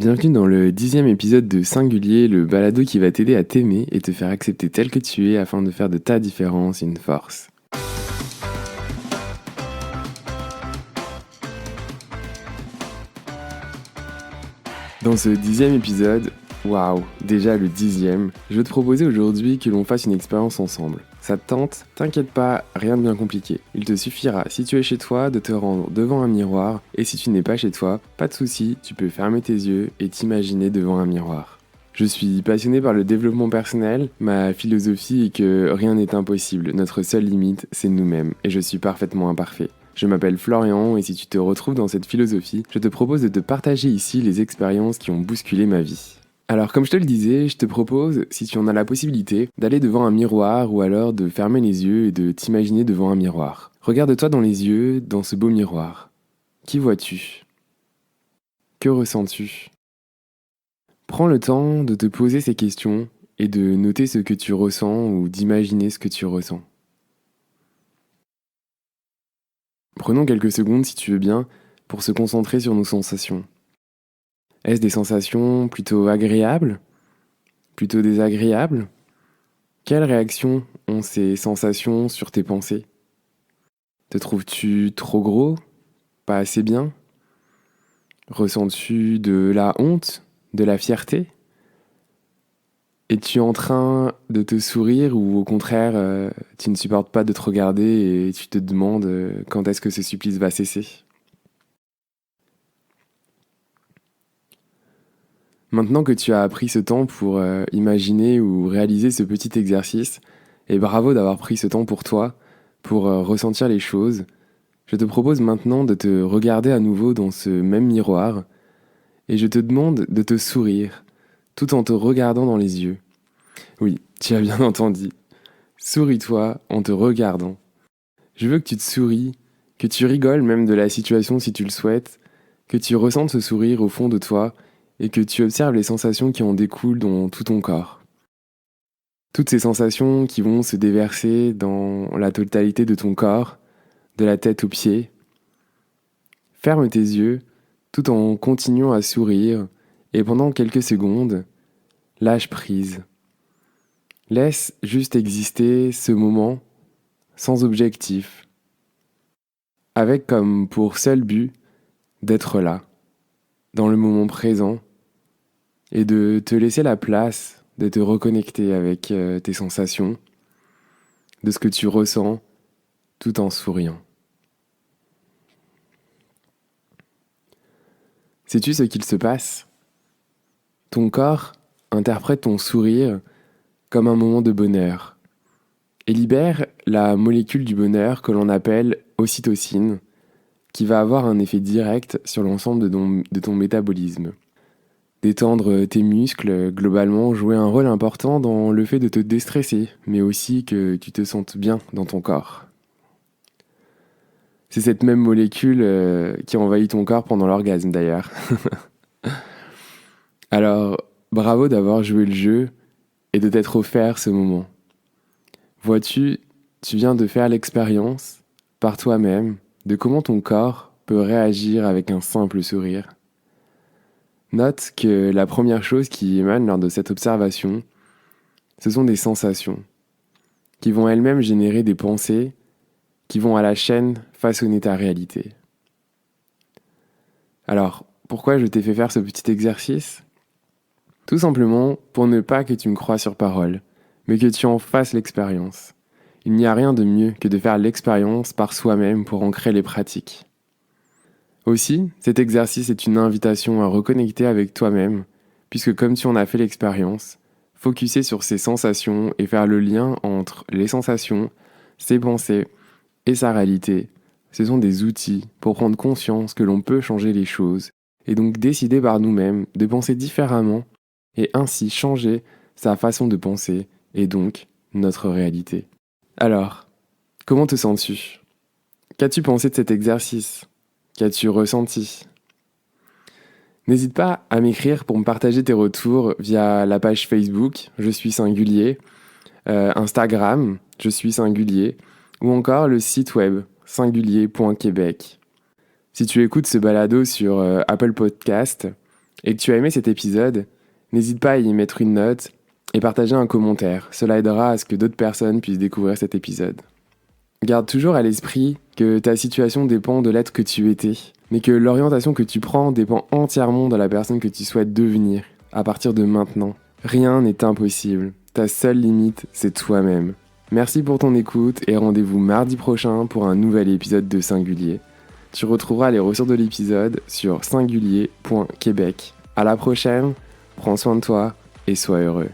Bienvenue dans le 10e épisode de Singulier, le balado qui va t'aider à t'aimer et te faire accepter tel que tu es afin de faire de ta différence une force. Dans ce 10e épisode, waouh, déjà le 10e, je vais te proposer aujourd'hui que l'on fasse une expérience ensemble. Ça te tente? T'inquiète pas, rien de bien compliqué. Il te suffira, si tu es chez toi, de te rendre devant un miroir, et si tu n'es pas chez toi, pas de souci, tu peux fermer tes yeux et t'imaginer devant un miroir. Je suis passionné par le développement personnel, ma philosophie est que rien n'est impossible, notre seule limite, c'est nous-mêmes, et je suis parfaitement imparfait. Je m'appelle Florian et si tu te retrouves dans cette philosophie, je te propose de te partager ici les expériences qui ont bousculé ma vie. Alors comme je te le disais, je te propose, si tu en as la possibilité, d'aller devant un miroir ou alors de fermer les yeux et de t'imaginer devant un miroir. Regarde-toi dans les yeux, dans ce beau miroir. Qui vois-tu? Que ressens-tu? Prends le temps de te poser ces questions et de noter ce que tu ressens ou d'imaginer ce que tu ressens. Prenons quelques secondes, si tu veux bien, pour se concentrer sur nos sensations. Est-ce des sensations plutôt agréables? Plutôt désagréables? Quelle réaction ont ces sensations sur tes pensées? Te trouves-tu trop gros? Pas assez bien? Ressens-tu de la honte? De la fierté? Es-tu en train de te sourire ou au contraire, tu ne supportes pas de te regarder et tu te demandes quand est-ce que ce supplice va cesser? Maintenant que tu as pris ce temps pour imaginer ou réaliser ce petit exercice, et bravo d'avoir pris ce temps pour toi, pour ressentir les choses, je te propose maintenant de te regarder à nouveau dans ce même miroir et je te demande de te sourire tout en te regardant dans les yeux. Oui, tu as bien entendu. Souris-toi en te regardant. Je veux que tu te souris, que tu rigoles même de la situation si tu le souhaites, que tu ressentes ce sourire au fond de toi et que tu observes les sensations qui en découlent dans tout ton corps. Toutes ces sensations qui vont se déverser dans la totalité de ton corps, de la tête aux pieds. Ferme tes yeux tout en continuant à sourire et pendant quelques secondes, lâche prise. Laisse juste exister ce moment sans objectif, avec comme pour seul but d'être là, dans le moment présent, et de te laisser la place de te reconnecter avec tes sensations, de ce que tu ressens tout en souriant. Sais-tu ce qu'il se passe? Ton corps interprète ton sourire comme un moment de bonheur et libère la molécule du bonheur que l'on appelle ocytocine, qui va avoir un effet direct sur l'ensemble de ton métabolisme. Détendre tes muscles, globalement, jouer un rôle important dans le fait de te déstresser, mais aussi que tu te sentes bien dans ton corps. C'est cette même molécule qui envahit ton corps pendant l'orgasme d'ailleurs. Alors, bravo d'avoir joué le jeu et de t'être offert ce moment. Vois-tu, tu viens de faire l'expérience, par toi-même, de comment ton corps peut réagir avec un simple sourire. Note que la première chose qui émane lors de cette observation, ce sont des sensations, qui vont elles-mêmes générer des pensées, qui vont à la chaîne façonner ta réalité. Alors, pourquoi je t'ai fait faire ce petit exercice? Tout simplement pour ne pas que tu me croies sur parole, mais que tu en fasses l'expérience. Il n'y a rien de mieux que de faire l'expérience par soi-même pour ancrer les pratiques. Aussi, cet exercice est une invitation à reconnecter avec toi-même, puisque comme tu en as fait l'expérience, focuser sur ces sensations et faire le lien entre les sensations, ses pensées et sa réalité, ce sont des outils pour prendre conscience que l'on peut changer les choses, et donc décider par nous-mêmes de penser différemment, et ainsi changer sa façon de penser, et donc notre réalité. Alors, comment te sens-tu? Qu'as-tu pensé de cet exercice? Qu'as-tu ressenti? N'hésite pas à m'écrire pour me partager tes retours via la page Facebook, Je suis singulier, Instagram, Je suis singulier, ou encore le site web singulier.québec. Si tu écoutes ce balado sur Apple Podcast, et que tu as aimé cet épisode, n'hésite pas à y mettre une note et partager un commentaire. Cela aidera à ce que d'autres personnes puissent découvrir cet épisode. Garde toujours à l'esprit que ta situation dépend de l'être que tu étais, mais que l'orientation que tu prends dépend entièrement de la personne que tu souhaites devenir à partir de maintenant. Rien n'est impossible. Ta seule limite, c'est toi-même. Merci pour ton écoute et rendez-vous mardi prochain pour un nouvel épisode de Singulier. Tu retrouveras les ressources de l'épisode sur singulier.québec. À la prochaine, prends soin de toi et sois heureux.